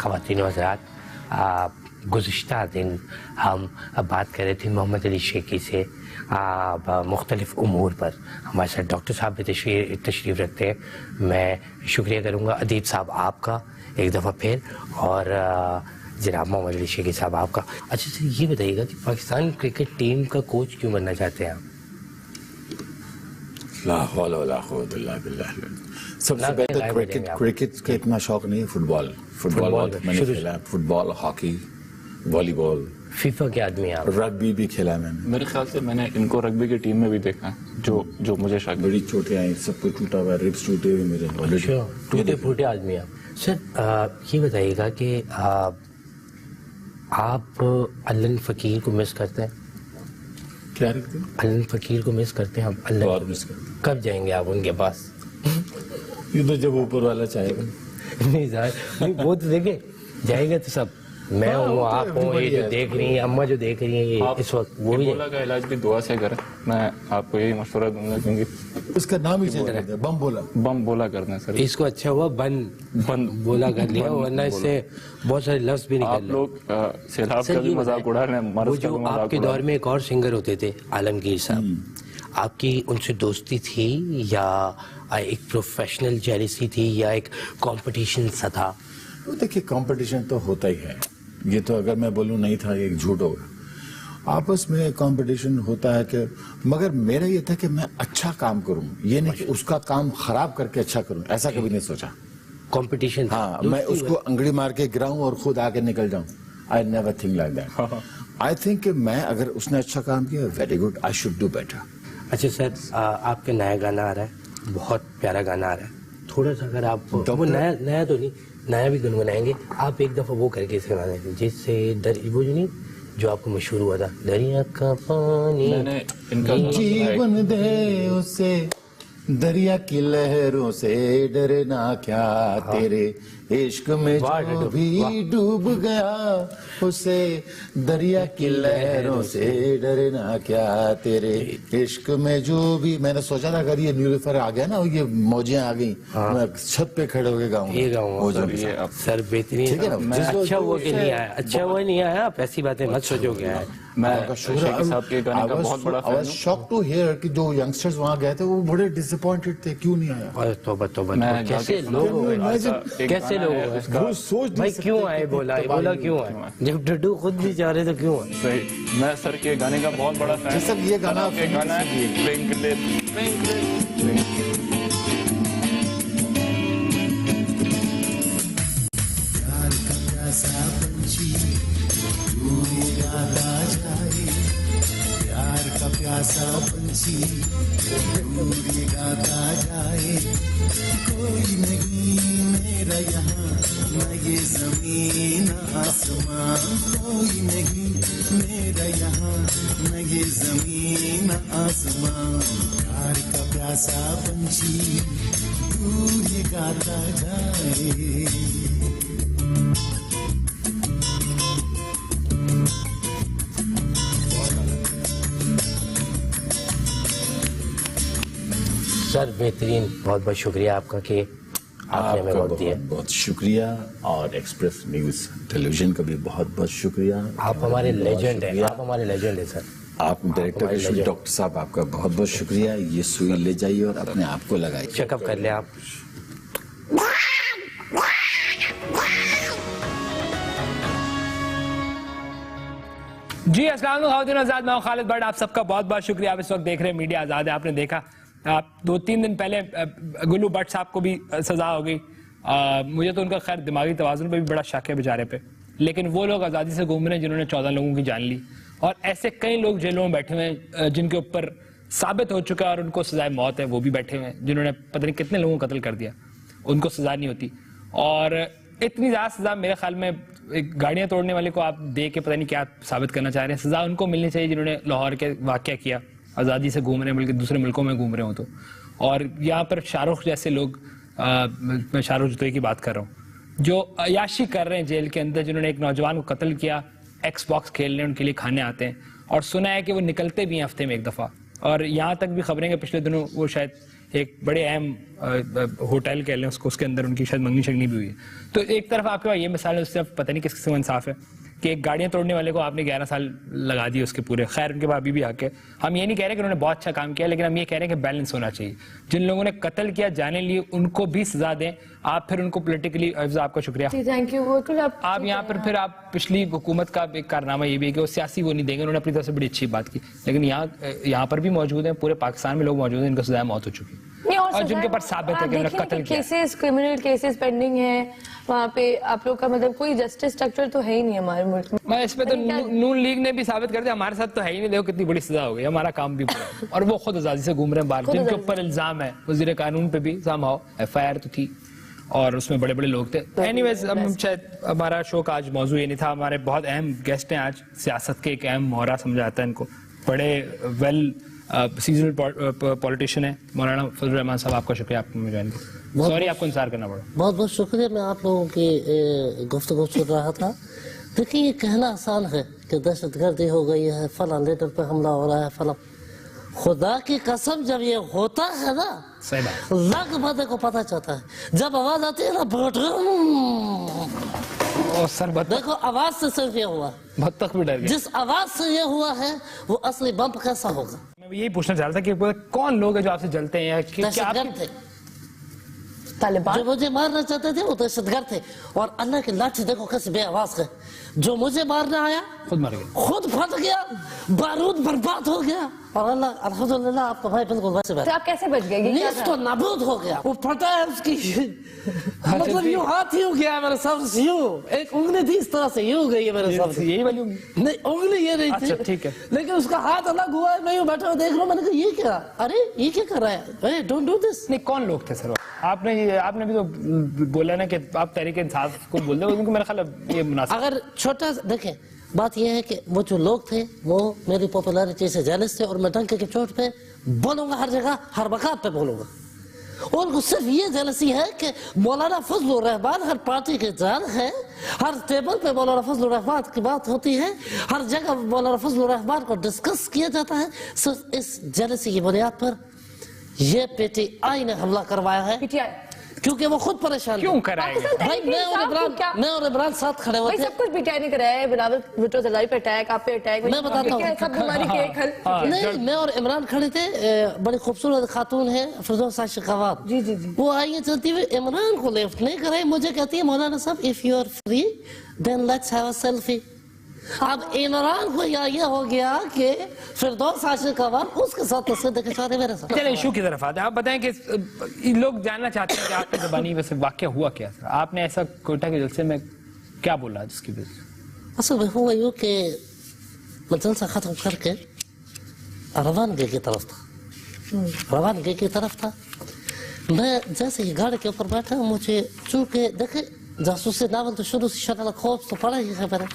ख़वातीन व हज़रात, गुज़िश्ता दिन हम बात कर रहे थे मोहम्मद अली शेखी से मुख्तलिफ़ उमूर पर। हमारे साथ डॉक्टर साहब भी तशरीफ़ रखते हैं। मैं शुक्रिया करूँगा अदीब साहब आपका एक दफ़ा फिर, और जनाब मोहम्मद अली शेखी साहब आपका। अच्छा सर, ये बताइएगा कि पाकिस्तान क्रिकेट टीम का कोच क्यों बनना चाहते हैं आप? सबसे बेहतर क्रिकेट का इतना शौक नहीं है। फुटबॉल मैंने खेला है, फुटबॉल, हॉकी, वॉलीबॉल। फीफा के आदमी आप? रग्बी भी खेला है मैंने। मेरे ख्याल से मैंने इनको रग्बी की टीम में भी देखा है। जो मुझे शायद बड़ी चोटें आई, सब कुछ टूटा हुआ, रिब्स टूटे हुए मेरे। अच्छा, टूटे फूटे आदमी आप। सर ये बताइएगा कि आप अल्लन फ़कीर को मिस करते हैं? क्या रखते हैं? अल्लन फ़कीर को मिस करते हैं आप? अल्लन मिस करते हैं। कब जाएंगे आप उनके पास? ये तो जब ऊपर वाला चाहेगा। नहीं सर, वो तो देखे जाएगा तो सब, मैं हूँ, आप हो, ये जो देख रही हैं अम्मा, जो देख रही हैं ये इस वक्त, वो भी का इलाज भी दुआ से करें। मैं आपको यही मशवरा दूंगा, क्योंकि उसका नाम ही चेंज कर दिया, बम बोला करना सर। इसको अच्छा हुआ बंद बोला कर लिया, वरना इससे बहुत सारे लफ्ज भी निकल। आप लोग सैलाब का भी मजाक उड़ा रहे हैं। वो जो आपके दौर में एक और सिंगर होते थे आलमगीर साहब, आपकी उनसे दोस्ती थी या एक प्रोफेशनल जेलसी थी या एक कंपटीशन सा था? देखिए, कंपटीशन तो होता ही है, ये तो अगर मैं बोलूं नहीं था ये एक झूठ होगा। आपस में कंपटीशन होता है कि, मगर मेरा ये था कि मैं अच्छा काम करूं, ये नहीं कि उसका काम खराब करके अच्छा करूं, ऐसा कभी नहीं सोचा। कंपटीशन, हाँ, मैं उसको अंगड़ी मार के गिराऊं और खुद आगे निकल जाऊं। I never think like that. I think कि मैं, अगर उसने अच्छा काम किया, very good, I should do better. अच्छा सर, आपका नया गाना आ रहा है, बहुत प्यारा गाना आ रहा है, थोड़ा सा अगर आप वो नया तो नहीं, नया भी गुनगुनाएंगे आप, एक दफा वो करके सुना दें, जिससे वो जो नहीं, जो आपको मशहूर हुआ था, दरिया का पानी जीवन दे उसे, दरिया की लहरों से डरना क्या, तेरे इश्क में जो भी डूब गया उसे, दरिया की लहरों से डरना क्या, तेरे इश्क में जो भी। मैंने सोचा था अगर ये न्यूज़पेपर आ गया ना, ये मौजें आ गई, मैं छत पे खड़े होके गाऊंगा। सर बेहतरीन, ठीक है ना? अच्छा हुआ कि नहीं आया, अच्छा हुआ नहीं आया, आप ऐसी बातें मत सोचो। क्या है, मैं साहब के गाने का बहुत बड़ा फैन हूं। शॉक टू हियर कि जो यंगस्टर्स वहां गए थे वो बड़े डिसअपॉइंटेड थे, क्यों नहीं आया? तौबा, कैसे लोग, कैसे लोग भाई क्यों आए? बोला क्यों आए? जब डड्डू खुद भी जा रहे तो क्यों आए? सही, मैं सर के गाने का बहुत बड़ा फैन हूं। ये गाना प्यार का प्यासा पंछी दूर गाता जाए, कोई नहीं मेरा यहाँ, न ये जमीन आसमां, कोई नहीं मेरा यहाँ, न ये जमीन आसमां, प्यार का प्यासा पंछी दूर गाता जाए। सर बेहतरीन, बहुत बहुत शुक्रिया आपका कि आपने हमें वक्त दिया। बहुत शुक्रिया, और एक्सप्रेस न्यूज़ टेलीविजन का भी बहुत बहुत शुक्रिया। आप हमारे लेजेंड हैं, आप हमारे लेजेंड हैं सर। आप डायरेक्टर डॉक्टर साहब, आपका बहुत बहुत शुक्रिया। ये सुई ले जाइए और अपने आप को लगाइए, चेकअप कर ले आप। जी अस्सलाम वालेकुम आजाद, मैं खालिद बट, आप सबका बहुत बहुत शुक्रिया। आप इस वक्त देख रहे हैं मीडिया आज़ाद है। आपने देखा 2-3 दिन पहले गुल्लू भट्ट साहब को भी सजा हो गई। मुझे तो उनका खैर दिमागी तवाज़ुन पे भी बड़ा शक है बेचारे पे, लेकिन वो लोग आज़ादी से घूम रहे हैं जिन्होंने 14 लोगों की जान ली, और ऐसे कई लोग जेलों में बैठे हुए हैं जिनके ऊपर साबित हो चुका है और उनको सजाए मौत है। वो भी बैठे हुए हैं जिन्होंने पता नहीं कितने लोगों को कत्ल कर दिया, उनको सजा नहीं होती। और इतनी ज़्यादा सजा मेरे ख्याल में गाड़ियाँ तोड़ने वाले को आप दे के पता नहीं क्या साबित करना चाह रहे हैं। सजा उनको मिलनी चाहिए जिन्होंने लाहौर के वाक़या किया, आज़ादी से घूम रहे हैं बल्कि दूसरे मुल्कों में घूम रहे हो तो। और यहाँ पर शाहरुख जैसे लोग, मैं शाहरुख जुतोई की बात कर रहा हूँ, जो अयाशी कर रहे हैं जेल के अंदर, जिन्होंने एक नौजवान को कत्ल किया, एक्सबॉक्स खेलने उनके लिए खाने आते हैं, और सुना है कि वो निकलते भी हैं हफ्ते में एक दफ़ा। और यहाँ तक भी खबरें कि पिछले दिनों वो शायद एक बड़े अहम होटल कह लें उसको, उसके अंदर उनकी शायद मंगनी शगनी भी हुई है। तो एक तरफ आपके पास ये मिसाल है, उस तरफ पता नहीं किस किस्म का इंसाफ है कि एक गाड़ियां तोड़ने वाले को आपने 11 साल लगा दिए उसके पूरे। खैर उनके बाद अभी भी आके हम ये नहीं कह रहे कि उन्होंने बहुत अच्छा काम किया, लेकिन हम ये कह रहे हैं कि बैलेंस होना चाहिए। जिन लोगों ने कत्ल किया जाने लिए उनको भी सजा दें, आप फिर उनको पॉलिटिकली। आपका शुक्रिया, थैंक यू। आप यहाँ पर फिर आप पिछली हुकूमत का एक कारनामा ये भी है कि वो सियासी वो नहीं देंगे, उन्होंने अपनी तरफ से बड़ी अच्छी बात की, लेकिन यहाँ पर भी मौजूद है, पूरे पाकिस्तान में लोग मौजूद हैं, इनको सजा मौत हो चुकी है और जिनके ऊपर साबित है कि उन्होंने कत्ल किया। केसेस, क्रिमिनल केसेस पेंडिंग है वहाँ पे, आप लोग का मतलब कोई जस्टिस स्ट्रक्चर तो है ही नहीं हमारे मुल्क में। मैं इस पे तो नून लीग ने भी साबित कर दिया, हमारे साथ तो है ही नहीं, देखो कितनी बड़ी सजा हो गई, हमारा काम भी पूरा। और वो खुद आजादी से घूम रहे हैं बाहर, जिनके ऊपर इल्जाम है, वजीर कानून पे भी सामहाउ FIR तो थी और उसमें बड़े बड़े लोग थे। एनीवेज, हम शायद हमारा शो का आज मौजू ये नहीं था, हमारे बहुत अहम गेस्ट हैं आज, सियासत के एक अहम मोहरा समझा जाता है इनको, बड़े वेल सीजनल पॉलिटिशियन है मौलाना फजल रहमान साहब। आपका शुक्रिया, आपको मुझे ज्वाइन किया, सॉरी आपको इंतजार करना पड़ा। बहुत बहुत शुक्रिया। मैं आप लोगों की गुफ्तगू सुन रहा था। देखिए, ये कहना आसान है कि दहशतगर्दी हो गई है, फला लीडर पे हमला हो रहा है, फला। खुदा की कसम, जब ये होता है ना, सही बात, लग बंदे को पता चलता है। जब आवाज आती है ना, सर देखो आवाज से सिर्फ ये हुआ, बत्तख भी डर गया। जिस आवाज से ये हुआ है वो असली बम कैसा होगा। मैं यही पूछना चाह रहा था कि कौन लोग हैं जो आपसे जलते हैं, दहशतगर्द थे, तालिबान जो मुझे मारना चाहते थे वो दहशतगर्द थे। और अल्लाह की लाठी देखो कैसे बेआवाज है। जो मुझे मारने आया खुद मर गया, खुद फट गया, बारूद बर्बाद हो गया। और अल्लाह अल्हम्दुलिल्लाह, आपका भाई बिल्कुल वैसे तो आप कैसे बच गए? नीस तो नाबूद हो गया, वो फटा है उसकी मतलब यूं हाथ यूं गया मेरे सब से, यूं एक उंगली थी इस तरह से यूं गई है मेरे सब से। यही वाली नहीं, उंगली ये नहीं थी। अच्छा ठीक है, लेकिन उसका हाथ अलग हुआ है। मैं यूं बैठा हुआ देख रहा हूँ, मैंने कहा ये क्या, अरे ये क्या कर रहा है, डोंट डू दिस। नहीं, कौन लोग थे सर? आपने भी तो बोला ना कि आप तहरीक इंसाफ को बोल रहे हो, उनको मेरा ख्याल ये मुनासिब। अगर छोटा देखें, बात यह है कि वो जो लोग थे वो मेरी पॉपुलैरिटी से जेलस थे, और मैं डंके की चोट पे बोलूंगा हर जगह, हर वक़्त पे बोलूंगा। उनको सिर्फ ये जेलसी है कि मौलाना फजलुर रहमान हर पार्टी के जान है, हर टेबल पे मौलाना फजलुर रहमान की बात होती है, हर जगह मौलाना फजलुर रहमान को डिस्कस किया जाता है। सिर्फ इस जेलसी की बुनियाद पर ये PTI ने हमला करवाया है, क्योंकि वो खुद परेशान क्यों कराएगा भाई। मैं और इमरान साथ खड़े हुए थे। सब कुछ PTI ने कराया है, बिलावल भुट्टो जरदारी पे अटैक, आप पे अटैक, मैं बताता हूँ, सब बीमारी के एक हल। नहीं, मैं और इमरान खड़े थे। बड़ी खूबसूरत खातून है फिरदौस आशिक अवाद, जी जी जी, वो आई है चलती हुई, इमरान को लेफ्ट नहीं करे, मुझे कहती है मौलाना साहब if you are free then let's have a selfie. अब इमरान को ये हो गया कि फिरदौस आशिक अवाद उसके साथ तस्वीर देखे चाहते मेरे साथ। चलिए इशू की तरफ आते हैं। आप बताएं कि लोग जानना चाहते हैं कि आपकी ज़बानी वैसे वाकया हुआ क्या था, आपने ऐसा कोयटा के जलसे में क्या बोला जिसकी वजह से? असल में हुआ यूँ कि मैं जलसा खत्म करके रवानगी की तरफ था। मैं जैसे ही गाड़ी के ऊपर बैठा, मुझे चूंकि देखे जासूसी नावल तो शुरू से शर्नल होम्स तो पढ़ा ही है मैंने।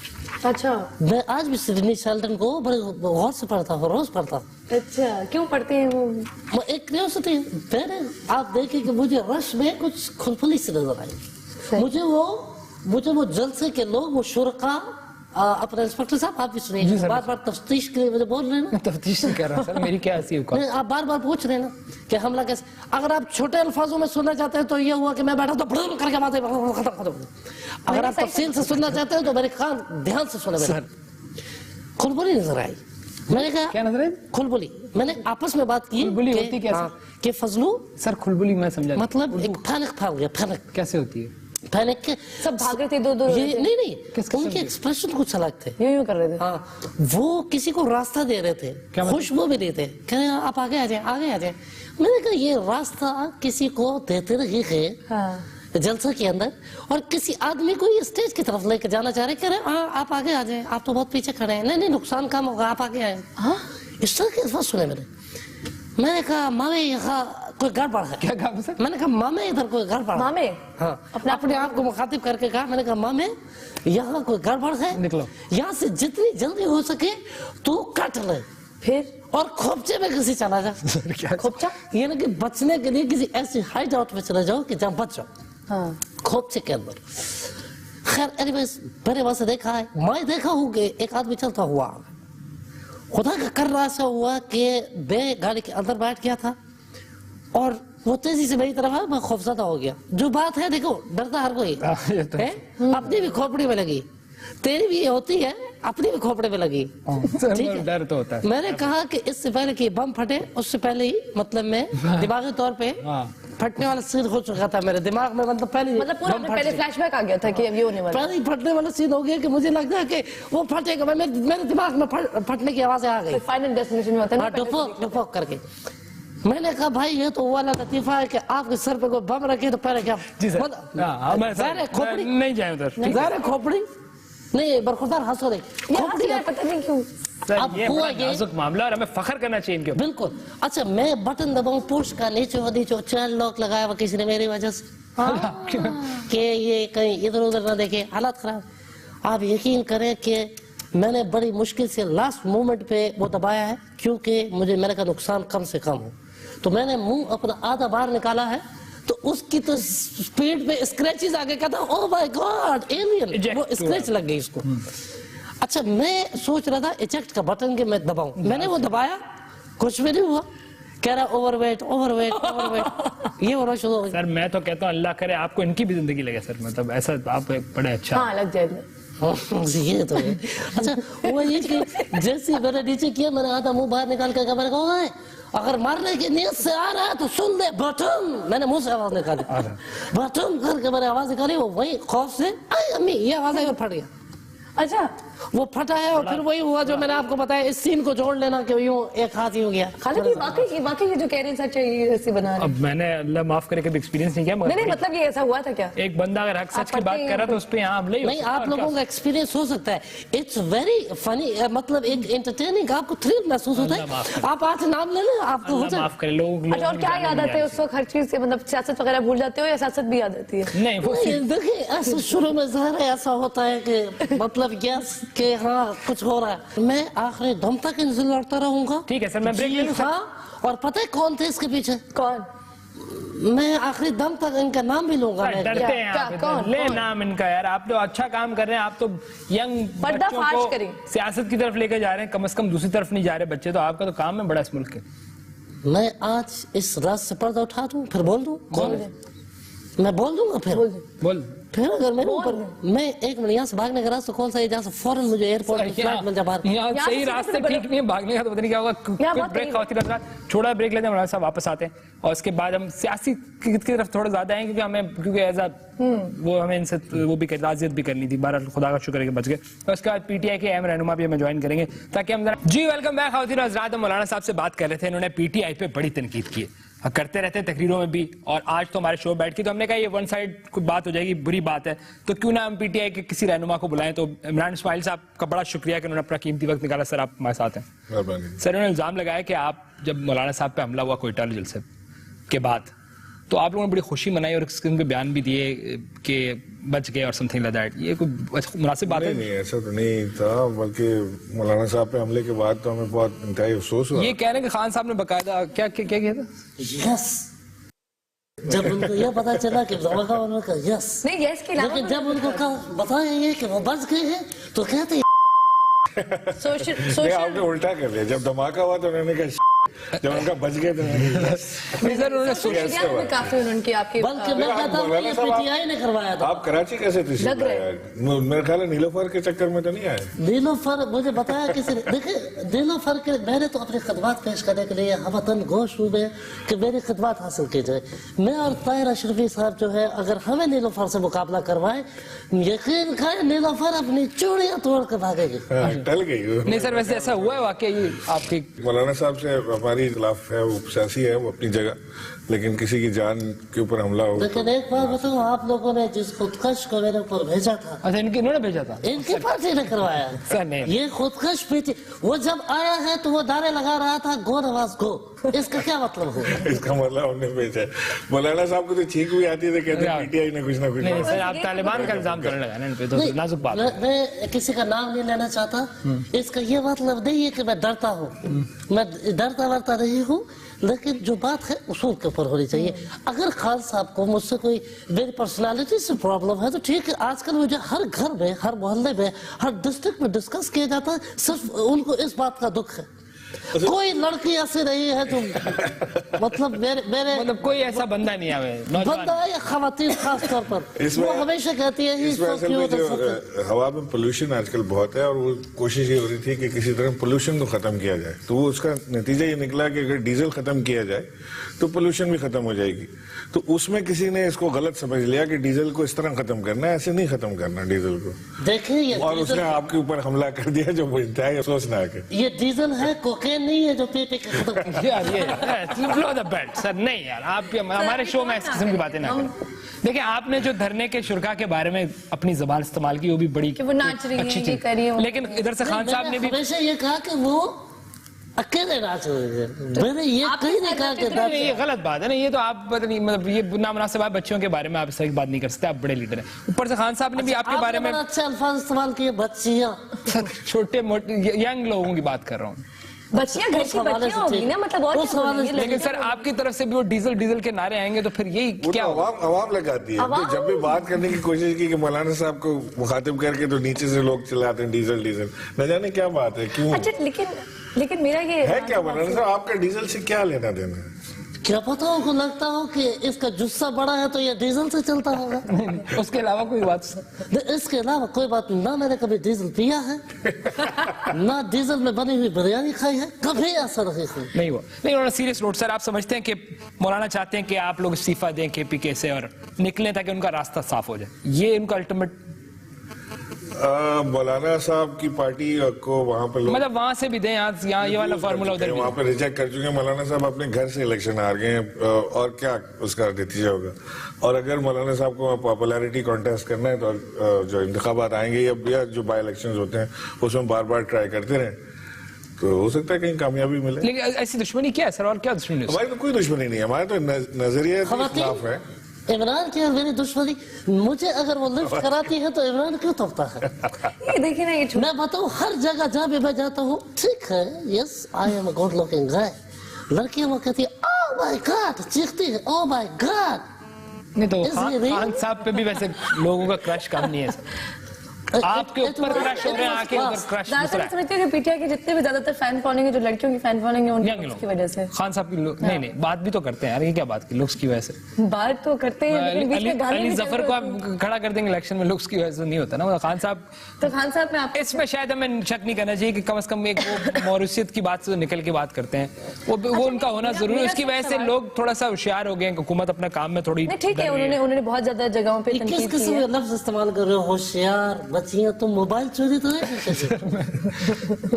अच्छा, मैं आज भी सिडनी शेल्डन को बड़े गौर से पढ़ता हूँ, रोज पढ़ता हूँ। अच्छा, क्यों पढ़ते हैं वो? मैं एक क्यूरियोसिटी, मैंने आप देखे कि मुझे रश में कुछ खुलफुली से नजर आई। मुझे वो जलसे के लोग, वो शुरका, अपने इंस्पेक्टर साहब आप भी सुनिए, बार बार तफ्तीश के लिए मुझे बोल रहे हैं ना। तफ्तीश नहीं कर रहा सर, मेरी क्या ऐसी औकात? आप बार बार पूछ रहे हैं ना कि हमला कैसे। अगर आप छोटे अल्फाजों में सुनना चाहते हैं तो ये हुआ कि मैं बैठा तो फड़म करके बातें खत्म। अगर आप तफसील से सुनना चाहते हैं तो मेरे कान ध्यान से सुने। मेरे खुलबुली नजर आई। मैंने कहा क्या नजर आई? खुलबुली। मैंने आपस में बात की खुलबुली होती क्या कि फजलू सर? खुलबुली मैं समझा, मतलब एक फैनिक फैल गया। फैनिक कैसे होती है? फैनिक के सब भाग रहे थे, दो नहीं, उनके एक्सप्रेशन कुछ अलग थे, यूं कर रहे थे। हाँ, वो किसी को रास्ता दे रहे थे, खुशबू भी देते, कह रहे आप आगे आ जाए। मैंने कहा ये रास्ता किसी को देते रहे है जलसा के अंदर, और किसी आदमी को ये स्टेज की तरफ लेकर जाना चाह रहे, कह रहे आप आगे आ जाए, आप तो बहुत पीछे खड़े हैं। नहीं, नुकसान कम होगा, आप आगे आए। इस तरह के अल्फाज सुने मैंने कहा मामे यहाँ कोई गड़बड़ है। क्या कहा सर? मैंने कहा मामे इधर कोई गड़बड़। मामे? हाँ, अपने आप को मुखातिब करके कहा। मैंने कहा मामे यहाँ कोई गड़बड़ है, निकलो यहाँ से जितनी जल्दी हो सके तू कट ले, फिर और खोपचे में किसी चला जा। खोपचा ये ना कि बचने के लिए किसी ऐसी हाइड आउट में चले जाओ कि जहाँ बच जाओ। हाँ, खोपचे के अंदर। खैर एनीवेज, मैंने वहां से देखा है, मैं देखा हूँ कि एक आदमी चलता हुआ, खुदा का कर रहा ऐसा हुआ कि मैं गाड़ी के अंदर बैठ गया था और वो तेजी से मेरी तरफ आया, मैं खौफजदा हो गया। जो बात है देखो, डरता हर कोई ये तो है, अपनी भी खोपड़ी में लगी, तेरी भी ये होती है, अपनी भी खोपड़ी में लगी। ठीक है, डर तो होता है। मैंने कहा कि इससे पहले कि बम फटे उससे पहले ही मतलब मैं दिमागी तौर पे फटने वाला सीन हो चुका था मेरे दिमाग में, मतलब पहले मतलब पूरा बम फट पहले गया। फ्लैशबैक आ गया था कि अब ये होने वाला है। पहले ही फटने वाला सीन हो गया कि मुझे लगता है कि वो फटेगा, मेरे दिमाग में फटने की आवाजें आ गई, फाइनल डेस्टिनेशन में होता है ना, हाँ, पहले से डुपोक डुपोक करके। मैंने कहा भाई ये तो वो वाला लतीफा है कि आपके सर पे कोई बम रखे तो पहले क्या जी सर, ज़ाहिर है खोपड़ी नहीं जाए उधर। ज़ाहिर है खोपड़ी नहीं, बरखुदार हंसो रे, ये हंस खोपड़ी रहा है, पता नहीं क्यों। सर अब ये हुआ बड़ा ये- नाजुक मामला और हमें फख्र करना चाहिए इनके ऊपर। बिल्कुल। अच्छा, मैं बटन दबाऊं पुश का, नीचे चाइल्ड लॉक लगाया हुआ किसी ने मेरी वजह से कि ये कहीं इधर उधर ना देखे, हालत खराब। आप यकीन करें कि मैंने बड़ी मुश्किल से लास्ट मोमेंट पे वो दबाया है, क्योंकि मुझे मेरे का नुकसान कम से कम हो। तो मैंने मुंह अपना आधा बाहर निकाला है, तो उसकी तो स्पीड पे स्क्रैचेस आगे, कहता ओह माय गॉड एलियन, वो स्क्रैच लग गई इसको। अच्छा, मैं सोच रहा था इजेक्ट का बटन के मैं दबाऊं, मैंने वो दबाया, कुछ भी नहीं हुआ। कह रहा ओवरवेट ओवरवेट ओवरवेट, ये हो रहा शुरू हो गया। सर मैं तो कहता हूँ अल्लाह करे आपको इनकी भी जिंदगी लगे सर, मतलब ऐसा आप एक बड़े अच्छा। हाँ, लग जाएगा। ये तो है। अच्छा, वो ये कि जैसे मैंने नीचे किया, मैंने आधा मुंह बाहर निकाल कर मैंने कहा है अगर मारने की नीयत से आ रहा है तो सुन ले बटन, मैंने मुंह से आवाज निकाली, बटन करके मैंने आवाज निकाली, वो वही खौफ से आई अम्मी ये आवाज आई और फट गया। अच्छा, वो फटा है और फिर वही हुआ जो मैंने आपको बताया, इस सीन को जोड़ लेना कि यूं एक हाथ ही हो गया। हालांकि वाकई ये जो कह रहे हैं सच है, ये ऐसे बना रहे हैं। अब मैंने अल्लाह माफ करे कभी एक्सपीरियंस नहीं किया, नहीं मगर मतलब ये ऐसा हुआ था क्या? एक बंदा अगर हक सच की आप बात पढ़ते कर रहा है तो उस पे यहाँ हमले ही हो नहीं, सकता है, आप और लोगों क्या? का एक्सपीरियंस हो सकता है, इट्स वेरी फनी, मतलब एक एंटरटेनिंग, आपको थ्रिल महसूस होता अल्लाह माफ है। आप आज नाम ले लें, आपको हो अल्लाह जाए। माफ करे लोग। अच्छा, और क्या याद आता है उस वक्त हर चीज से, मतलब सियासत वगैरह भूल जाते हो या सियासत भी याद आती है? नहीं वो नहीं, देखिए ऐसे शुरू में ज़ाहिर है ऐसा होता है कि मतलब यस कि हाँ कुछ हो रहा है। मैं आखिरी दम तक इनसे लड़ता रहूंगा। ठीक है सर, मैं ब्रेक ले लूं सर? हाँ, और पता है कौन थे इसके पीछे? कौन? मैं आखिरी दम तक इनका नाम भी लूंगा। मैं डरते हैं क्या- आप कौन- इधर। ले कौन? नाम इनका यार, आप तो अच्छा काम कर रहे हैं, आप तो यंग पर्दाफाश बच्चों करें। को सियासत की तरफ लेकर जा रहे हैं, कम से कम दूसरी तरफ नहीं जा रहे बच्चे, तो आपका तो काम है बड़ा इस मुल्क के। मैं आज इस रात से पर्दा उठा दूं, फिर बोल दूं कौन है? मैं बोल दूंगा फिर बोल फिर अगर मेरे ऊपर मैं एक मिनट यहाँ से भागने का रास्ता कौन सा है जहाँ से फौरन मुझे एयरपोर्ट की फ्लाइट मिल जाए बाहर? यहाँ यहाँ सही से रास्ते सीधे ठीक नहीं है, भागने का तो पता नहीं क्या होगा। यहाँ क्विक बहुत ब्रेक तेज खाती रहता, छोड़ा ब्रेक लेते हैं, हमारे साथ वापस आते हैं और उसके बाद हम सियासी की तरफ थोड़ा ज्यादा हैं, क्योंकि हमें क्योंकि एज वो हमें इनसे वो भी ताज़ियत भी करनी थी, बहरहाल खुदा का शुक्र है कि बच गए। और उसके बाद पीटीआई के अहम रहनुमा भी हमें ज्वाइन करेंगे ताकि हम जी वेलकम बैक खातिन हज़रात। मौलाना साहब से बात कर रहे थे, इन्होंने पीटीआई पे बड़ी तनकीद की है, करते रहते हैं तकरीरों में भी, और आज तो हमारे शो बैठ की, तो हमने कहा ये वन साइड कोई बात हो जाएगी, बुरी बात है, तो क्यों ना हम पीटीआई के किसी रहनुमा को बुलाएं। तो इमरान इस्माइल साहब का बड़ा शुक्रिया कि उन्होंने अपना कीमती वक्त निकाला। सर आप हमारे साथ हैं। सर उन्होंने इल्जाम लगाया कि आप जब मौलाना साहब पे हमला हुआ कोयटा जलसे के बाद, तो आप लोगों ने बड़ी खुशी मनाई और इसके उनके बयान भी दिए कि बच गए और समथिंग लाइक दैट। ये कोई मुनासिब बात है? नहीं ऐसा तो नहीं था, बल्कि मौलाना साहब पे हमले के बाद तो हमें बहुत इंतहाई अफसोस हुआ। ये कह रहे हैं कि खान साहब ने बकायदा क्या क्या क्या किया था? यस, जब उनको यह पता चला कि धमाका उन्होंने कहा यस, नहीं यस के अलावा लेकिन जब उनको कहा बताया ये कि वो बच गए हैं तो कहते हैं सोशल नहीं, आपने उल्टा कर लिया, जब धमाका हुआ तो उन्होंने कहा जब उनका बच गए तो उन्होंने कहा, नहीं सर उन्होंने सोशल मीडिया में भी काफी उन्होंने आपके बल्कि मैं कहता हूँ ये पीटीआई ने करवाया था। आप कराची कैसे तशरीफ लग रहा लाए? मेरे ख्याल है नीलोफर के चक्कर में तो नहीं आए। नीलोफर मुझे बताया किसी ने, देखिए नीलोफर के मैंने तो अपनी खदमात पेश करने के लिए हमवतन गोश हुए कि मेरी खदमात हासिल की जाए। मैं और ताहिर अशरफी साहब जो है अगर हमें नीलोफर से मुकाबला करवाए, यकीन करें नीलोफर अपनी चूड़ियां तोड़ कर भागेगी। टल गई वो। नहीं सर वैसे ऐसा हुआ है वाकई आपकी? मौलाना साहब से हमारी इख्तिलाफ है, वो सियासी है, वो अपनी जगह, लेकिन किसी की जान के ऊपर हमला हो लेकिन एक बात बताऊं, आप लोगों ने जिस खुदकश को मेरे ऊपर भेजा था, अच्छा इन्होंने भेजा था? इनकी पार्टी ने करवाया। सर नहीं। ये खुदकश पीटी, वो जब आया है तो वो नारे लगा रहा था गो नवाज गो, इसका क्या मतलब हुआ? इसका मतलब हमने भेजा है। मौलाना साहब को तो छींक भी आती है, कहते पीटीआई ने कुछ ना कुछ। नहीं सर आप तालिबान का इल्जाम करने लगा ना इन पे, तो नहीं, नाजुक बात है। मैं किसी का नाम नहीं लेना चाहता, इसका ये मतलब नहीं है कि मैं डरता हूँ, मैं डरता वरता नहीं हूँ, लेकिन जो बात है उसूल के ऊपर होनी चाहिए। अगर खान साहब को मुझसे कोई मेरी पर्सनालिटी से प्रॉब्लम है तो ठीक है, आजकल मुझे हर घर में, हर मोहल्ले में, हर डिस्ट्रिक्ट में डिस्कस किया जाता है, सिर्फ उनको इस बात का दुख है कोई लड़की ऐसी नहीं है जो मतलब मेरे मतलब कोई ऐसा बंदा नहीं आवे बंदा या खवातीन खास तौर पर वो हमेशा कहती है इस वजह से जो हवा में पोल्यूशन आजकल बहुत है और वो कोशिश ये हो रही थी कि किसी तरह पोल्यूशन को खत्म किया जाए, तो वो उसका नतीजा ये निकला कि अगर डीजल खत्म किया जाए तो पोल्यूशन भी खत्म हो जाएगी। तो उसमें किसी ने इसको गलत समझ लिया कि डीजल को इस तरह खत्म करना है, ऐसे नहीं खत्म करना डीजल को। देखिए और उसने आपके ऊपर हमला कर दिया जो इंतहाई अफसोसनाक है। ये डीजल है, कोकेन नहीं है जो पी के खत्म। यार ये लो द बेल्ट सर, नहीं यार आप हमारे शो में इस किस्म की बातें ना करें। देखिए आपने जो धरने के शुरा के बारे में अपनी जबान इस्तेमाल की वो भी बड़ी कि वो नाच रही है, ये कर रही है, लेकिन इधर से खान साहब ने भी हमेशा ये कहा कि वो अकेले नाच रहे थे। मैंने ये कहीं नहीं कहा कि ये गलत बात है ना, ये तो आप पता नहीं मतलब ये नामुनासिब बात, बच्चियों के बारे में आप इस तरह की बात नहीं कर सकते, आप बड़े लीडर हैं। ऊपर से खान साहब ने भी आपके बारे में अच्छे अल्फाज इस्तेमाल किए, बच्चियां छोटे मोटे यंग लोगों की बात कर रहा हूँ। बच्चियां घर की बच्चियां होगी ना, मतलब और क्या होगी? लेकिन सर आपकी तरफ से भी वो डीजल डीजल के नारे आएंगे तो फिर यही क्या होगा? अवाम लगाती है। तो जब भी बात करने की कोशिश की कि मौलाना साहब को मुखातिब करके तो नीचे से लोग चिल्लाते हैं डीजल डीजल, न जाने क्या बात है, क्यों? अच्छा लेकिन मेरा ये है क्या मौलाना साहब, आपका डीजल से क्या लेना देना है? क्या पता उनको लगता हो कि इसका जुस्सा बड़ा है तो ये डीजल से चलता होगा। उसके अलावा कोई बात? इसके अलावा कोई बात ना, मैंने कभी डीजल पिया है ना डीजल में बनी हुई बिरयानी खाई है, कभी ऐसा नहीं हुआ। नहीं उन्होंने सीरियस नोट सर, आप समझते हैं कि मौलाना चाहते हैं कि आप लोग इस्तीफा दें KPK से और निकलें ताकि उनका रास्ता साफ हो जाए, ये उनका अल्टीमेट? मौलाना साहब की पार्टी को वहाँ पे लोग मतलब वहाँ से भी दें, यहाँ ये वाला फार्मूला उधर वहाँ पे रिजेक्ट कर चुके हैं। मौलाना साहब अपने घर से इलेक्शन हार गए हैं और क्या उसका नतीजा होगा। और अगर मौलाना साहब को पॉपुलैरिटी कॉन्टेस्ट करना है तो जो इंतखाबात आएंगे या जो बाई इलेक्शन होते हैं उसमें बार बार ट्राई करते रहें तो हो सकता है कहीं कामयाबी मिले। लेकिन ऐसी दुश्मनी क्या है सर, और क्या दुश्मनी? हमारी तो कोई दुश्मनी नहीं है, हमारे तो नजरिया खिलाफ है। इमरान की और मेरी दुश्मनी, मुझे अगर वो लिफ्ट कराती है तो इमरान क्यों तोड़ता है? ये देखिए ना, ये मैं बताऊं हर जगह जहाँ भी मैं जाता हूँ, ठीक है, yes I am a good looking guy, लड़कियां वो कहती है ओह माय गॉड, चीखती है ओह माय गॉड। नहीं तो खान साहब पे भी वैसे लोगों का क्रश कम नहीं है सर, आपके ऊपर क्रश हो रहे हैं, आके उधर क्रश दूसरा है। समझते हैं कि पीटीआई के जितने भी ज्यादातर फैन फॉलोइंग है, जो लड़कियों की फैन फॉलोइंग है उनकी वजह से खान साहब की नहीं बात भी तो करते हैं यार, ये क्या बात की लुक्स की वजह से बात तो करते हैं, लेकिन बीच में गाली अली जफर को आप खड़ा कर देंगे इलेक्शन में, लुक्स की वजह से नहीं होता ना। खान साहब तो खान साहब में आप इसमें शायद हमें शक नहीं करना चाहिए कि कम से कम एक वो मौरूसियत की बात से निकल के बात करते हैं, वो उनका होना जरूरी है। उसकी वजह से लोग थोड़ा सा होशियार हो गए, हुकूमत अपने काम में थोड़ी ठीक है, उन्होंने बहुत ज्यादा जगहों पे किस किस्म के लफ्ज इस्तेमाल कर रहे हो, होशियार, बच्चियां, तुम मोबाइल चोरी तो नहीं?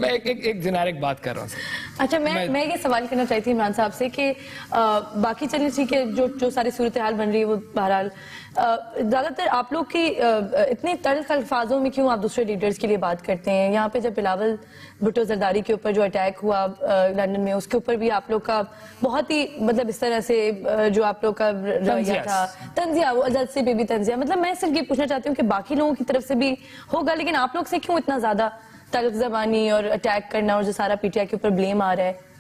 मैं एक जेनेरिक बात कर रहा हूँ। अच्छा मैं ये सवाल करना चाहती थी इमरान साहब से कि बाकी चलिए ठीक है, जो सारी सूरत हाल बन रही है वो बहरहाल ज्यादातर आप लोग की इतने तल्ख अल्फाजों में क्यों आप दूसरे लीडर्स के लिए बात करते हैं? यहाँ पे जब बिलावल भुट्टो जरदारी के ऊपर जो अटैक हुआ लंदन में, उसके ऊपर भी आप लोग का बहुत ही मतलब इस तरह से जो आप लोग का रवैया था, तंजिया, वो अजद से भी तंजिया, मतलब मैं सिर्फ ये पूछना चाहती हूँ कि बाकी लोगों की तरफ से भी होगा, लेकिन आप लोग से क्यों इतना ज्यादा तल्ख ज़बानी और अटैक करना और जो सारा पीटीआई के ऊपर ब्लेम आ रहा है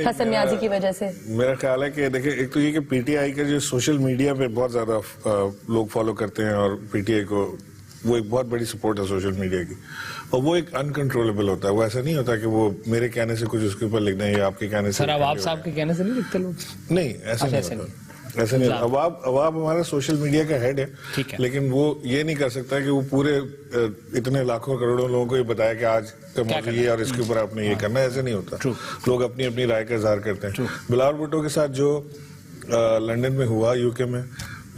हसन न्याजी की वजह से? मेरा ख्याल है कि देखिए, एक तो ये कि पीटीआई का जो सोशल मीडिया पे बहुत ज्यादा लोग फॉलो करते हैं और पीटीआई को वो एक बहुत बड़ी सपोर्ट है सोशल मीडिया की, और वो एक अनकंट्रोलेबल होता है। वो ऐसा नहीं होता कि वो मेरे कहने से कुछ उसके ऊपर लिखना है या आपके कहने से। सर अवाब साहब के कहने से नहीं लिखते लोग? नहीं, ऐसा नहीं होता, ऐसा नहीं। अवाब हमारा सोशल मीडिया का हेड है, लेकिन वो ये नहीं कर सकता कि वो पूरे इतने लाखों करोड़ों लोगों को ये बताया कि आज का मौजूद ये और इसके ऊपर आपने ये करना है, ऐसा नहीं होता। लोग अपनी अपनी राय का इजहार करते हैं। बिलावल भुट्टो के साथ जो लंदन में हुआ, यूके में,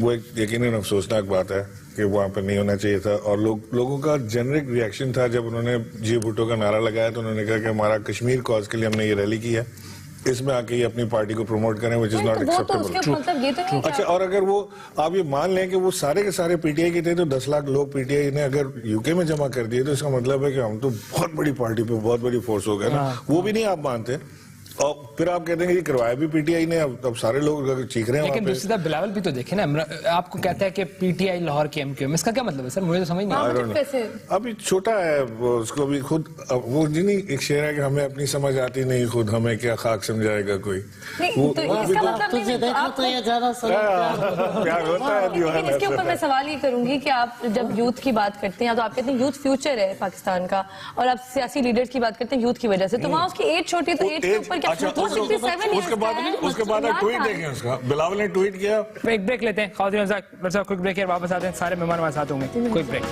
वो एक यकीनन अफसोसनाक बात है कि वहाँ पर नहीं होना चाहिए था। और लोगों का जेनरिक रिएक्शन था जब उन्होंने जी भुट्टो का नारा लगाया तो उन्होंने कहा कि हमारा कश्मीर कॉज के लिए हमने ये रैली की है, इसमें आके ये अपनी पार्टी को प्रमोट करें, व्हिच इज नॉट एक्सेप्टेबल। अच्छा, और अगर वो आप ये मान लें कि वो सारे के सारे पीटीआई के थे, तो 10 लाख लोग पीटीआई ने अगर यूके में जमा कर दिए तो इसका मतलब है कि हम तो बहुत बड़ी पार्टी पे बहुत बड़ी फोर्स हो गए ना। वो भी नहीं आप मानते, और फिर आप कहते हैं कि करवाया भी पीटीआई ने, अब सारे लोग चीख रहे हैं। लेकिन दूसरी तरफ बिलावल भी तो देखे ना, आपको कहता है कि पीटीआई लाहौर की एमक्यूएम, इसका क्या मतलब है सर? मुझे तो समझ नहीं आ रहा। अभी छोटा है उसको भी खुद, वो जिन्हीं एक शेर है कि हमें अपनी समझ आती नहीं खुद, हमें क्या खाक समझाएगा कोई। तुझे देखो तो ये ज्यादा प्यार होता है दीवाना। इसके ऊपर मैं सवाल ये करूंगी कि आप जब यूथ की बात करते हैं तो आप कहते हैं यूथ फ्यूचर है पाकिस्तान का, और आप सियासी लीडर्स की बात करते हैं यूथ की वजह से, तो वहाँ उसकी एज छोटी, तो एज के ऊपर क्या? उसके बाद ट्वीट देखें उसका, बिलावल ने ट्वीट किया। एक ब्रेक लेते हैं, क्विक ब्रेक है, वापस आते हैं, सारे मेहमान हमारे साथ होंगे। Quick break.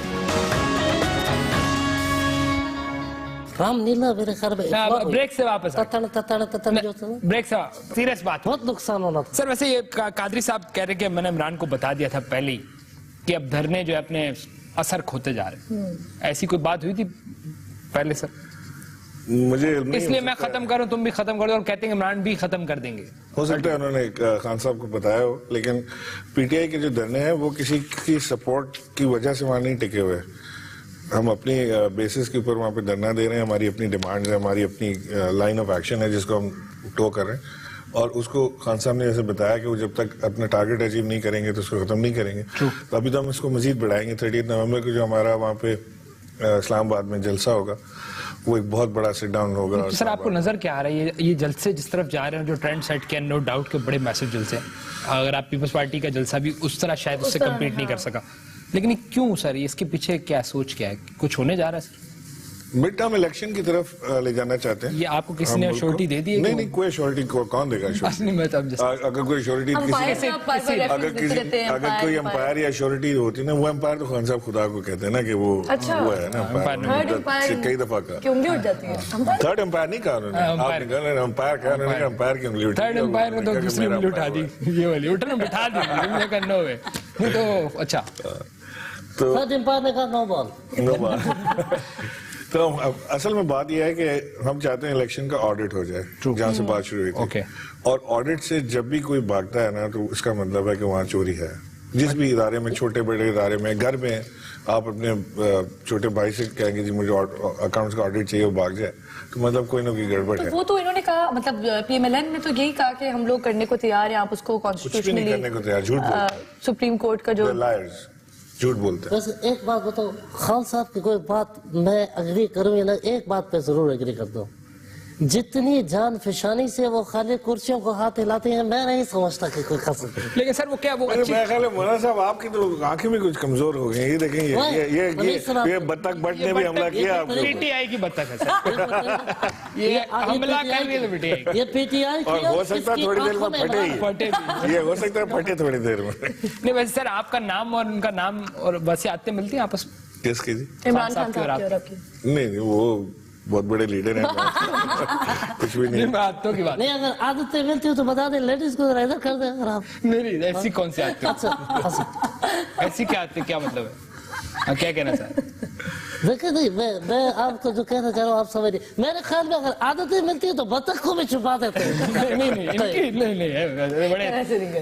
रामलीला मेरे ख्याल में ब्रेक से वापस ब्रेक से सीरियस बात, बहुत नुकसान होना था सर। वैसे ये कादरी साहब कह रहे कि मैंने इमरान को बता दिया था पहले ही कि अब धरने जो है अपने असर खोते जा रहे हैं, ऐसी कोई बात हुई थी पहले सर? मुझे इसलिए मैं खत्म करूं, तुम भी खत्म कर दो, और कहते हैं इमरान भी खत्म कर देंगे। हो सकता है उन्होंने खान साहब को बताया हो, लेकिन पीटीआई के जो धरने हैं वो किसी की सपोर्ट की वजह से वहां नहीं टिके हुए। हम अपनी बेसिस के ऊपर वहां पे धरना दे रहे हैं, हमारी अपनी डिमांड है, हमारी अपनी लाइन ऑफ एक्शन है जिसको हम टो कर रहे हैं, और उसको खान साहब ने जैसे बताया कि वो जब तक अपना टारगेट अचीव नहीं करेंगे तो उसको खत्म नहीं करेंगे। तो अभी तो हम इसको मजीद बढ़ाएंगे। 30 नवंबर को जो हमारा वहाँ पे इस्लामाबाद में जलसा होगा, वो एक बहुत बड़ा सिट डाउन होगा। सर आपको नजर क्या आ रहा है ये जलसे जिस तरफ जा रहे हैं, जो ट्रेंड सेट किया, नो डाउट के बड़े मैसिव जलसे, अगर आप पीपल्स पार्टी का जलसा भी उस तरह शायद उससे कम्पीट नहीं कर सका, लेकिन क्यों सर? इसके पीछे क्या सोच क्या है? कुछ होने जा रहा है सर? मिड टर्म इलेक्शन की तरफ ले जाना चाहते हैं। ये आपको किसी ने श्योरिटी दे दी है? नहीं, कोई श्योरिटी कौन देगा? अगर कोई श्योरिटी, अगर कोई एम्पायर या श्योरिटी होती ना, वो एम्पायर तो खान साहब खुदा को कहते हैं ना कि वो है ना एम्पायर, कई दफा का थर्ड एम्पायर नहीं कहा उन्होंने, एम्पायर कहा उन्होंने, एम्पायर की उंगली उठी, थर्ड एम्पायर को तो दूसरी उंगली उठा दी, ये वाली उठा बिठा दी नो वे। तो अच्छा, तो थर्ड एम्पायर ने कहा नो बॉल। तो असल में बात यह है कि हम चाहते हैं इलेक्शन का ऑडिट हो जाए, जहां से बात शुरू हुई थी। और ऑडिट से जब भी कोई भागता है ना, तो उसका मतलब है कि वहां चोरी है। जिस भी इदारे में, छोटे बड़े इदारे में, घर में आप अपने छोटे भाई से कहेंगे जी मुझे अकाउंट्स का ऑडिट चाहिए, वो भाग जाए, तो मतलब कोई ना कोई गड़बड़ है। वो तो इन्होंने कहा, मतलब पीएमएलएन ने तो यही कहा कि हम लोग करने को तैयार हैं, आप उसको कॉन्स्टिट्यूशनली करने को तैयार, झूठ सुप्रीम कोर्ट का जो झूठ बोलते हैं। वैसे एक बात बताओ, खान साहब की कोई बात मैं अग्री करूँ या ना, एक बात पे जरूर अग्री कर दो, जितनी जान फिशानी से वो खाली कुर्सियों को हाथ हिलाते हैं, मैं नहीं समझता कि कोई खा सकता। लेकिन सर वो क्या वो मेरा ख्याल है मौलाना साहब आपकी तो आंखें भी कुछ कमजोर हो गई। ये देखें, ये बत्तख बट ने भी हमला किया आपको। पीटीआई की बत्तख है सर, ये हमला कर रही है पीटीआई, ये पीटीआई और हो सकता है थोड़ी देर में फटे, ये हो सकता है फटे थोड़ी देर में। नहीं वैसे सर आपका नाम और उनका नाम और वसीयतें मिलती हैं आपस में? किसकी जी? इमरान खान साहब की और आपकी? नहीं, वो बहुत बड़े लीडर हैं। कुछ भी नहीं, बातों की बात नहीं। अगर आदतें मिलती हो तो बता दें, लेडीज को इधर कर दें अगर आप। नहीं, ऐसी कौन सी आदतें? अच्छा, ऐसी क्या आदतें, क्या मतलब है, क्या कहना चाहते? देखिए नहीं, मैं आपको जो कहना चाह रहा हूँ आप समझिए। मेरे ख्याल में अगर आदतें मिलती है तो बतख को भी छुपा देते हैं। नहीं,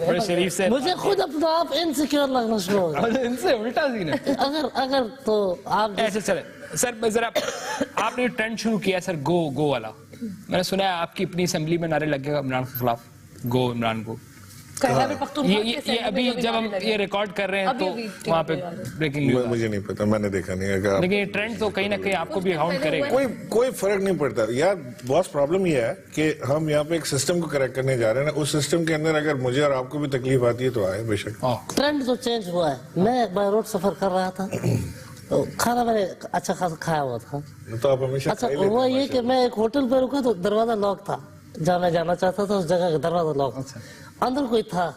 बड़े शरीफ से। मुझे खुद अपना आप इनसिक्योर लगना शुरू हो गया। इनसे उल्टा सीन है। अगर तो आप ऐसे चले सर, जरा आपने ट्रेंड शुरू किया सर, गो वाला। मैंने सुना है आपकी अपनी असेंबली में नारे लगेगा इमरान के खिलाफ, गो इमरान को। ये अभी जब हम ये रिकॉर्ड कर रहे हैं तो वहाँ पे ब्रेकिंग न्यूज़, मुझे नहीं पता, मैंने देखा नहीं है। लेकिन ये ट्रेंड तो कहीं ना कहीं आपको भी काउंट करेगा। कोई फर्क नहीं पड़ता यार। बहुत प्रॉब्लम ये है कि हम यहाँ पे एक सिस्टम को करेक्ट करने जा रहे हैं ना, उस सिस्टम के अंदर अगर मुझे और आपको भी तकलीफ आती है तो आए बेशक। ट्रेंड तो चेंज हुआ है। मैं बाय रोड सफर कर रहा था तो खाना मैंने अच्छा खासा खाया हुआ था, तो आप हमेशा अच्छा हुआ ये कि मैं एक होटल पे रुका तो दरवाजा लॉक था, जहाँ मैं जाना चाहता था उस जगह का दरवाजा लॉक। अंदर कोई था,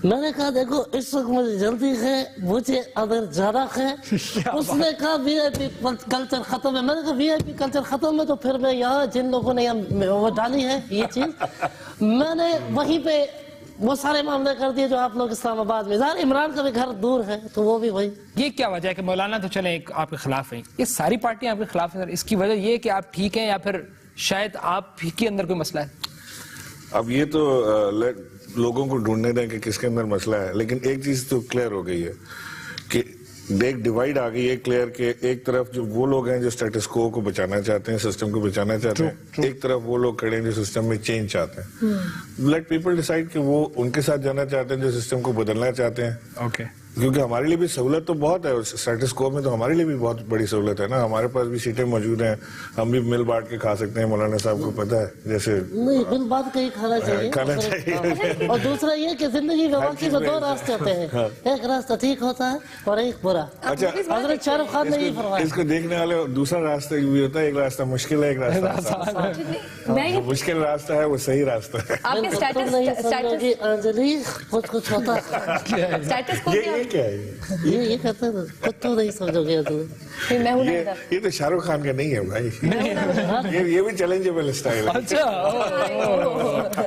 मैंने कहा देखो इस वक्त मुझे जल्दी है, मुझे अंदर जाना है। उसने कहा वीआईपी कल्चर खत्म है। मैंने कहा वीआईपी कल्चर खत्म है तो फिर मैं यहाँ जिन लोगों ने वो डाली है ये चीज, मैंने वहीं पे वो सारे मामले कर दिए जो आप लोग इस्लामाबाद में। इमरान का भी घर दूर है तो वो भी वही। ये क्या वजह है कि मौलाना तो चले एक आपके खिलाफ है, ये सारी पार्टियां आपके खिलाफ है? इसकी वजह ये कि आप ठीक हैं या फिर शायद आप के अंदर कोई मसला है? अब ये तो लोगों को ढूंढने दें कि किसके अंदर मसला है, लेकिन एक चीज तो क्लियर हो गई है कि एक डिवाइड आ गई है क्लियर के एक तरफ जो वो लोग हैं जो स्टेटस को बचाना चाहते हैं, सिस्टम को बचाना चाहते हैं, एक तरफ वो लोग खड़े हैं जो सिस्टम में चेंज चाहते हैं। लेट पीपल डिसाइड कि वो उनके साथ जाना चाहते हैं जो सिस्टम को बदलना चाहते हैं। ओके, क्योंकि हमारे लिए भी सहूलत तो बहुत है, स्टेटस को में तो हमारे लिए भी बहुत बड़ी सहूलत है ना, हमारे पास भी सीटें मौजूद हैं, हम भी मिल बांट के खा सकते हैं। मौलाना साहब को पता है जैसे नहीं, मिल बांट के ही खाना चाहिए। और दूसरा ये कि जिंदगी में वाकई में दो रास्ते होते हैं, एक रास्ता ठीक होता है और एक बुरा। अच्छा, हजरत शाहरुख खान ने ये फरमाया। इसको देखने वाले दूसरा रास्ता भी होता है, एक रास्ता मुश्किल है, एक रास्ता आसान। मुश्किल रास्ता है वो सही रास्ता है। आपके अंजलि कुछ होता ये क्या है? ये कहते हैं खुद तो नहीं समझोगे तुम। मैं हूं ये तो शाहरुख खान का नहीं है भाई, ये भी चैलेंजेबल स्टाइल है। अच्छा,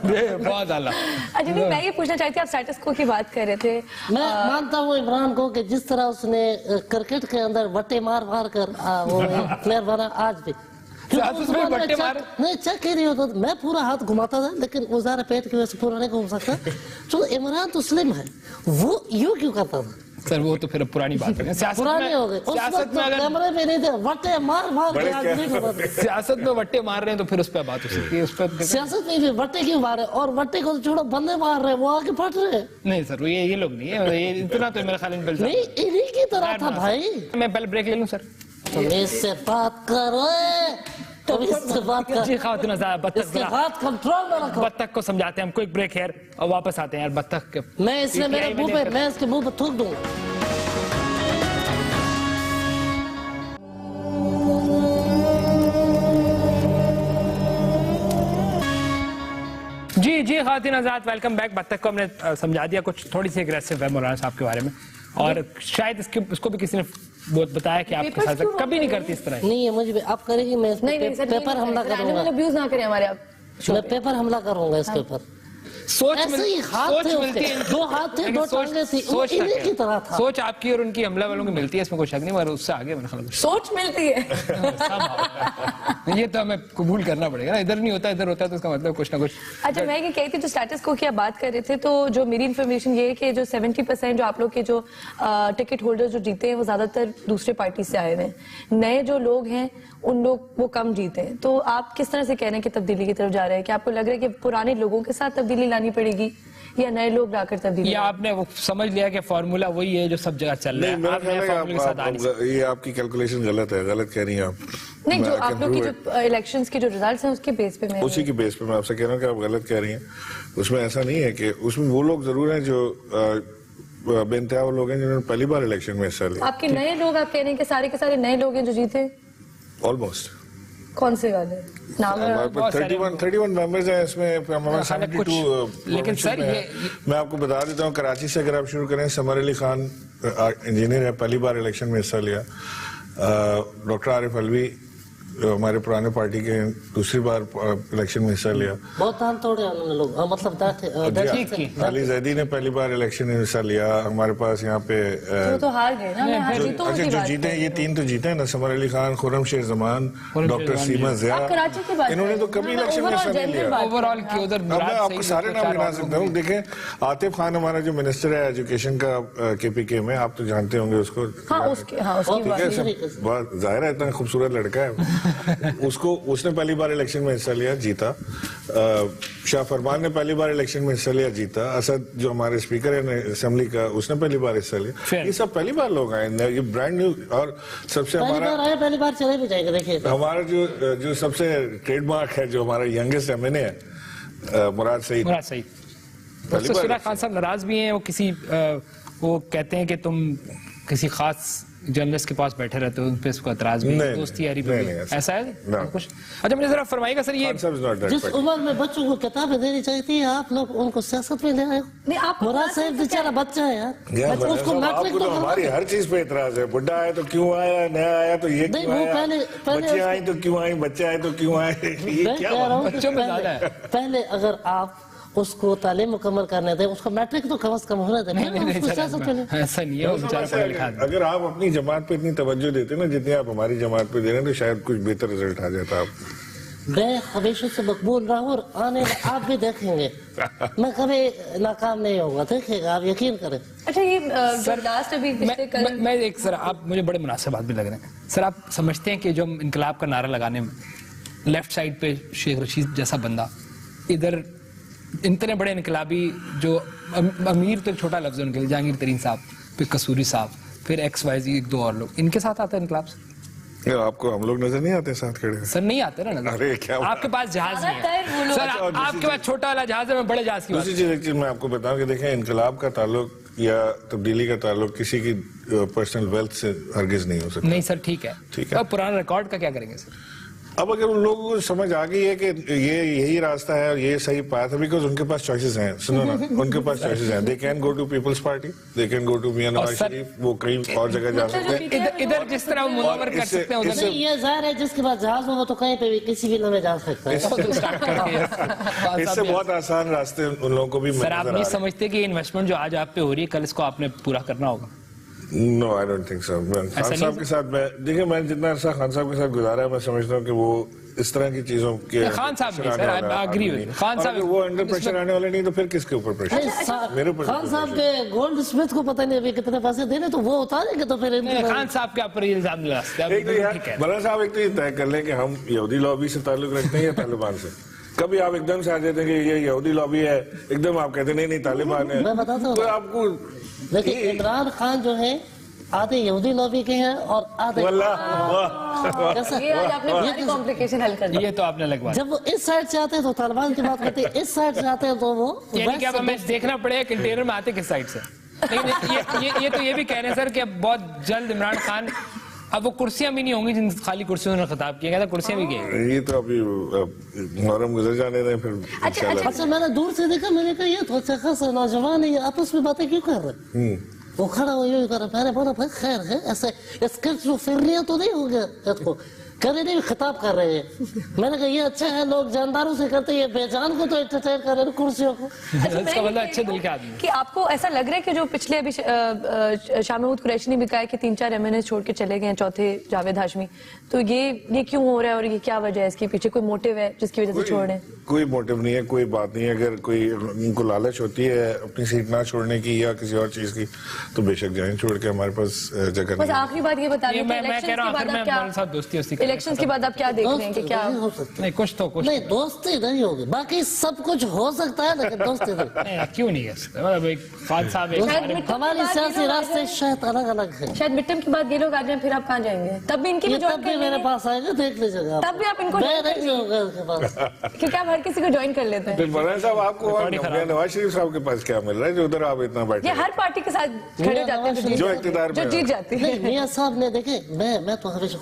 ये बहुत आला। अच्छा, मैं ये पूछना चाहती हूँ, आप स्टेटस को की बात कर रहे थे। मैं मानता हूँ इमरान को कि जिस तरह उसने क्रिकेट के अंदर वट्टे मार मार कर वो प्लेयर बना, आज भी नहीं चेक ही नहीं होता। मैं पूरा हाथ घुमाता था, लेकिन वो ज़्यादा पेट की वजह से पूरा नहीं घूम सकता। तो इमरान तो स्लिम है, वो यूं क्यों करता था? सर वो तो फिर पुरानी बात है, पुरानी हो गई। उस वक्त कैमरे पे नहीं थे, वट्टे मार मार के आज नहीं करता। सियासत में वट्टे मार रहे हैं तो फिर उस पर बात हो सकती है। उस पर सियासत में भी वट्टे क्यों मार रहे, और वट्टे को छोड़ो बंदे मार रहे, वो आगे फट रहे। नहीं सर, ये लोग नहीं है, ये इतना तो मेरे ख्याल में नहीं, इन्हीं की तरह था भाई। मैं पहले ब्रेक ले लूं सर? तुम इससे बात करो, तुम इससे बात कर। जी खातिन बत्तख, इसके बात कंट्रोल में रखो। बत्तख को समझाते हैं हम। क्विक ब्रेक है और वापस आते हैं यार। बत्तख के मैं इसने मेरे मुंह पे, मैं इसके मुंह पे थूक दूंगा। जी खातिन आजाद, वेलकम बैक। बत्तख को हमने समझा दिया, कुछ थोड़ी सी एग्रेसिव है मौलाना साहब के बारे में, और शायद इसको भी किसी ने बहुत बताया कि आपके साथ कभी नहीं करती इस तरह। नहीं है, मुझे आप करेगी, मैं पेपर हमला करूंगा। अब्यूज ना करें हमारे आप। मैं पेपर हमला करूंगा इसके ऊपर। सोच मिलती है, दो हाथ थे, दो टांगें थी, इन्हीं की तरह था। सोच आपकी और उनकी हमला वालों की मिलती है, इसमें कोई शक नहीं, मगर उससे आगे मेरा ख्याल सोच मिलती है। ये तो हमें कबूल करना पड़ेगा ना, इधर नहीं होता इधर होता है, तो इसका मतलब कुछ ना कुछ। अच्छा, मैं ये कहती थी, जो स्टेटस को की आप बात कर रहे थे, तो जो मेरी इन्फॉर्मेशन ये है कि जो 70% जो आप लोग के जो टिकट होल्डर जो जीते हैं वो ज्यादातर दूसरे पार्टी से आए हुए हैं। नए जो लोग हैं उन लोग वो कम जीते हैं। तो आप किस तरह से कह रहे हैं कि तब्दीली की तरफ जा रहे हैं? कि आपको लग रहा है कि पुराने लोगों के साथ तब्दीली लानी पड़ेगी या नए लोग लाकर तब्दीली? या आपने वो समझ लिया कि फॉर्मूला वही है जो सब जगह चल रहा है? ये आपकी कैलकुलेशन गलत है, गलत कह रही हैं आप। नहीं, जो आप लोग की जो इलेक्शंस के जो रिजल्ट्स हैं उसके बेस पे मैं उसी के बेस पे मैं आपसे कह रहा हूँ कि आप गलत कह रही हैं। उसमें ऐसा नहीं है कि उसमें वो लोग जरूर हैं जो बेइंतहा वो लोग हैं जिन्होंने पहली बार इलेक्शन में हिस्सा लिया। आपके नए लोग, आप कह रहे हैं कि सारे के सारे नए लोग हैं जो जीते? ऑलमोस्ट। कौन से वाले नाम? 31 मेंबर्स हैं इसमें, 72। लेकिन सर ये मैं आपको बता देता हूँ, कराची से अगर आप शुरू करें, समर अली खान इंजीनियर है, पहली बार इलेक्शन में हिस्सा लिया। डॉक्टर आरिफ अलवी हमारे पुराने पार्टी के दूसरी बार इलेक्शन में हिस्सा लिया। बहुत तान तोड़े उन्होंने लोग, मतलब अली जैदी ने पहली बार इलेक्शन में हिस्सा लिया। हमारे पास यहाँ पे तो हार गए ना। अच्छा, जो जीते ये 3 तो जीते हैं ना, समर अली खान, खुर्रम शेख जमान, डॉक्टर सीमा ज़िया, इन्होंने तो कभी इलेक्शन में हिस्सा नहीं लिया। ओवरऑल की उधर मैं आपको सारे नाम गिना सकता हूँ। देखें, आतिफ खान हमारा जो मिनिस्टर है एजुकेशन का KPK में, आप तो जानते होंगे उसको। जाहिर है इतना खूबसूरत लड़का है। उसने पहली बार इलेक्शन में हिस्सा लिया, जीता। शाह फरमान ने पहली बार इलेक्शन में हिस्सा लिया, जीता। असद जो हमारे स्पीकर है असेंबली का, उसने पहली बार हिस्सा लिया। ये सब पहली बार लोग आए, ये ब्रांड न्यू। और सबसे हमारा पहली बार चले भी जाएगा। देखिए हमारा जो सबसे ट्रेडमार्क है, जो हमारा यंगेस्ट MNA है, मुराद सईद। सिराज खान साहब नाराज भी हैं, वो कहते हैं कि तुम किसी खास जर्नलिस्ट के पास बैठे रहते हो, उन पे इसको एतराज भी है, दोस्ती यारी पे भी ऐसा है कुछ? अच्छा, मुझे जरा फरमाइएगा सर, ये जिस उम्र में बच्चों को किताबें देनी चाहिए थी, आप लोग उनको सियासत में ले आए हो। नहीं, आप मुराद साहब बेचारा बच्चा है यार, उसको मैट्रिक तो हमारी हर चीज पे एतराज है। बुढ़ा आया तो क्यों आया, नया आया तो ये क्यों आया, बच्चे आए तो क्यों आए, बच्चे आए तो क्यों आए, ये क्या बच्चों में ज्यादा है। पहले अगर आप उसको तालीम मुकम्मल करने दें, उसका मैट्रिक तो कम से कम होना दें। ऐसा नहीं है। अगर आप अपनी जमात पे इतनी तवज्जो देते ना जितनी आप हमारी जमात पे दे रहे हैं, तो शायद कुछ बेहतर रिजल्ट आ जाता। आप मैं हमेशा से मकबूल रहा हूँ और आने आप भी देखेंगे मैं कभी नाकाम नहीं होगा, देखिएगा आप, यकीन करें। अच्छा ये जो लास्ट अभी पिछले कल मैं एक सर, आप मुझे बड़े मुनासिब बात भी लग रहे हैं सर। आप समझते हैं कि जो हम इनकलाब का नारा लगाने में लेफ्ट साइड पे शेख रशीद जैसा बंदा, इधर इतने बड़े इनकलाबी जो अमीर तो एक छोटा लफ्ज है उनके लिए, जहांगीर तरीन साहब, फिर कसूरी साहब, फिर XYZ एक दो और लोग, इनके साथ आता है इनकलाब से? आपको हम लोग नजर नहीं आते साथ खड़े? सर नहीं आते ना नजर। अरे क्या आपके पास जहाज नहीं है सर, आपके पास छोटा वाला जहाज है, मैं बड़े जहाज की बात। दूसरी चीज मैं आपको बताऊं कि देखें, इनकलाब का ताल्लुक या तब्दीली का ताल्लुक किसी की पर्सनल वेल्थ से हरगिज नहीं हो सकता। नहीं सर, ठीक है, ठीक है। अब पुराना रिकॉर्ड का क्या करेंगे सर? अब अगर उन लोगों को समझ आ गई है कि ये यही रास्ता है और ये सही पाथ है, बिकॉज उनके पास चॉइसेस हैं, सुनो ना, उनके पास चॉइसेस हैं। They can go to Peoples Party, they can go to Mian Nawaz Sharif, वो कहीं और जगह जा सकते हैं। इधर जिस तरह वो मुनव्वर कर सकते हैं, उधर नहीं, ये जाहिर है जिसके पास जहाज हो वो तो कहीं पे भी किसी भी लम्हे जा सकता है। इससे बहुत आसान रास्ते उन लोगों को भी सर, आप नहीं समझते कि इन्वेस्टमेंट जो आज आप पे हो रही है, कल इसको आपने पूरा करना होगा? No, I don't think so. Khan साहब के साथ मैं, देखिए मैंने जितना अर्सा खान साहब के साथ गुजारा है, मैं समझता हूँ कि वो इस तरह की चीजों के खान साहब नहीं sir, I agree with Khan साहब, वो अंडर प्रेशर आने वाले नहीं तो फिर किसके ऊपर प्रेशर? मेरे ऊपर। खान साहब के गोल्ड स्मिथ को पता नहीं अभी कितने पैसे देने, तो वो उतारेंगे तो फिर खान साहब के ऊपर इल्जाम लगा सकते हैं। बरा साहब एक तो ये तय कर लें कि हम यहूदी लॉबी से ताल्लुक रखते हैं या तालिबान से। कभी आप एकदम से आ जाते हैं कि ये यहूदी लॉबी है, एकदम आप कहते नहीं तालिबान है। मैं बताता हूँ तो आपको देखिए, इमरान खान जो है आधे यहूदी लॉबी के हैं और आधे ये आज आपने सारी कॉम्प्लिकेशन हल कर दी। ये तो आपने लगवा, जब वो इस साइड से आते हैं तो तालिबान की बात करते हैं, इस साइड से आते हैं तो वो यानी कि अब हमें देखना पड़ेगा कंटेनर में आते किस साइड से। लेकिन ये तो ये भी कह रहे हैं सर कि अब बहुत जल्द इमरान खान, अब वो कुर्सियां भी नहीं होंगी जिन खाली कुर्सियों ने खिताब किया, कुर्सियां भी गई। ये तो अभी मुहर्रम गुजर जाने दें फिर। अच्छा, मैंने दूर से देखा, मैंने कहा ये तो अच्छा खासा नौजवान है, ये आपस में बातें क्यों कर रहे हैं? वो खड़ा हुआ यूं कर रहा, मैंने बोला भाई खैर है, ऐसे स्किज़ोफ्रेनिया तो नहीं हो गया इसको? करे नहीं, खिताब कर रहे हैं। मैंने कहा ये अच्छा है, लोग जानदारों से करते हैं, बेजान को तो एंटरटेन कर रहे हैं कुर्सियों को। इसका मतलब अच्छे दिल के आदमी। कि आपको ऐसा लग रहा है कि जो पिछले अभी शाह महमूद कुरैशी ने भी कहा है कि 3-4 MNA छोड़ के चले गए, चौथे जावेद हाशमी, तो ये क्यों हो रहा है और ये क्या वजह है? इसके पीछे कोई मोटिव है जिसकी वजह से छोड़ रहे हैं? कोई मोटिव नहीं है, कोई बात नहीं है। अगर कोई उनको लालच होती है अपनी सीट ना छोड़ने की या किसी और चीज की, तो बेशक जाएं छोड़ के, हमारे पास जगह नहीं। बस आखिरी बात ये बता दें, इलेक्शंस के बाद आप क्या देख रहे हैं कि क्या हो सकता? नहीं, कुछ तो नहीं, दोस्ती नहीं होगी, बाकी सब कुछ हो सकता है, लेकिन दोस्ती नहीं। क्यों नहीं है? खान साहब हमारी सियासी रास्ते शायद अलग अलग है। शायद मिड-टर्म के बाद ये लोग आ जाएं, फिर आप कहाँ जाएंगे? तब भी इनकी तब भी मेरे पास आएगा, देख लीजिएगा। तब भी आप इनको मैं नहीं होगा उनके पास, क्योंकि आप हर किसी को ज्वाइन कर लेते हैं। बरान साहब, आपको नवाज शरीफ साहब के पास क्या मिल रहा है जो उधर आप इतना बैठे? ये हर पार्टी के साथ खड़े जाते हैं जो इख्तियार में जो जीत जाती है। नहीं, मियां साहब ने देखे, मैं तो हमेशा,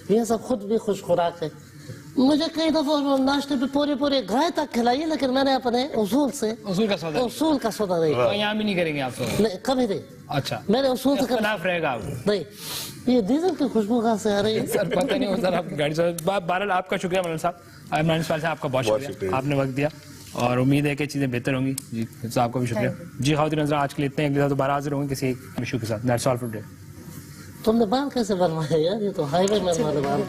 मियां साहब खुद भी खुश खुराक है। मुझे कई दफा नाश्ते पे पूरे गाय तक खिलाई है, लेकिन मैंने अपने उसूल का सौदा नहीं, यहाँ भी नहीं करेंगे आप? कभी नहीं। अच्छा, मैंने उसूल से रहेगा नहीं। ये डीजल की खुशबू कहाँ से आ रही है? सर पता नहीं, सर आपकी गाड़ी से। बहरहाल आपका शुक्रिया मौलाना साहब, इमरान साहब से आपका बहुत शुक्रिया, आपने वक्त दिया और उम्मीद है कि चीजें बेहतर होंगी। जी साहब को भी शुक्रिया। जी खातिन नजर, आज के लिए इतने, अगले साल दोबारा हाजिर होंगे किसी एक इशू के साथ। That's all for today. तुमने बाल कैसे बनवाए यार? ये तो हाईवे में वाले बाल।